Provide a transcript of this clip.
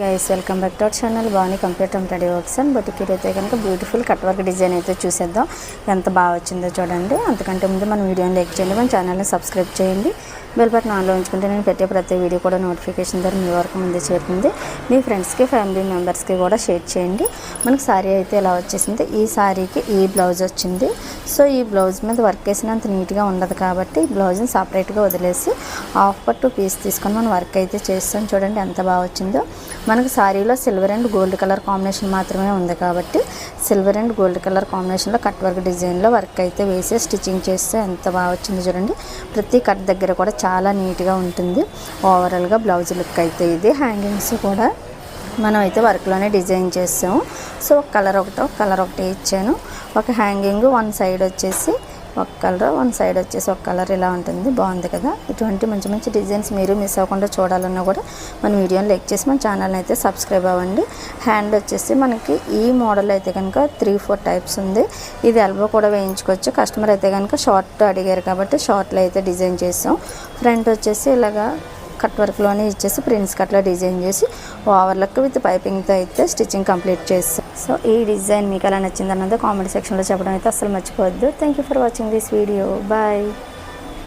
Guys welcome back to our channel బాగుని computer ready works and boutique అయితే కనుక beautiful cut work design అయితే చూసేద్దాం ఎంత బాగా వచ్చిందో చూడండి. అంతకంటే ముందు మన వీడియోని లైక్ చేయండి, మన ఛానల్ని సబ్స్క్రైబ్ చేయండి, బెల్ బటన్ ఆన్లో ఉంచుకుంటే నేను పెట్టే ప్రతి వీడియో కూడా నోటిఫికేషన్ ద్వారా మీ వరకు ముందే చేరుతుంది. మీ ఫ్రెండ్స్కి ఫ్యామిలీ మెంబర్స్కి కూడా షేర్ చేయండి. మనకు శారీ అయితే ఇలా వచ్చేసింది. ఈ శారీకి ఈ బ్లౌజ్ వచ్చింది. సో ఈ బ్లౌజ్ మీద వర్క్ వేసినంత నీట్గా ఉండదు కాబట్టి బ్లౌజ్ని సపరేట్గా వదిలేసి హాఫ్ పట్టు పీస్ తీసుకొని మనం వర్క్ అయితే చేస్తాం. చూడండి ఎంత బాగా వచ్చిందో. మనకు శారీలో silver and gold colour combination మాత్రమే ఉంది కాబట్టి సిల్వర్ అండ్ గోల్డ్ కలర్ కాంబినేషన్లో కట్ వర్క్ డిజైన్లో వర్క్ అయితే వేసి స్టిచ్చింగ్ చేస్తే ఎంత బాగా వచ్చింది చూడండి. ప్రతి కట్ దగ్గర కూడా చాలా నీట్గా ఉంటుంది. ఓవరాల్గా బ్లౌజ్ లుక్ అయితే ఇది. హ్యాంగింగ్స్ కూడా మనం అయితే వర్క్లోనే డిజైన్ చేసాము. సో ఒక కలర్ ఒకటి ఇచ్చాను. ఒక హ్యాంగింగ్ వన్ సైడ్ వచ్చేసి ఒక కలర్, వన్ సైడ్ వచ్చేసి ఒక కలర్ ఇలా ఉంటుంది. బాగుంది కదా. ఇటువంటి మంచి మంచి డిజైన్స్ మీరు మిస్ అవ్వకుండా చూడాలన్నా కూడా మన వీడియోని లైక్ చేసి మన ఛానల్ని అయితే సబ్స్క్రైబ్ అవ్వండి. హ్యాండ్ వచ్చేసి మనకి ఈ మోడల్ అయితే కనుక 3-4 టైప్స్ ఉంది. ఇది ఎల్బో కూడా వేయించుకోవచ్చు. కస్టమర్ అయితే కనుక షార్ట్ అడిగారు కాబట్టి షార్ట్లో అయితే డిజైన్ చేసాం. ఫ్రంట్ వచ్చేసి ఇలాగా కట్ వర్క్లోనే ఇచ్చేసి ప్రిన్స్ కట్లో డిజైన్ చేసి ఓవర్లక్ విత్ పైపింగ్తో అయితే స్టిచ్చింగ్ కంప్లీట్ చేస్తాం. సో ఈ డిజైన్ మీకు ఎలా నచ్చింది అన్నది కామెంట్ సెక్షన్లో చెప్పడం అయితే అసలు మర్చిపోవద్దు. Thank you for watching this video. Bye.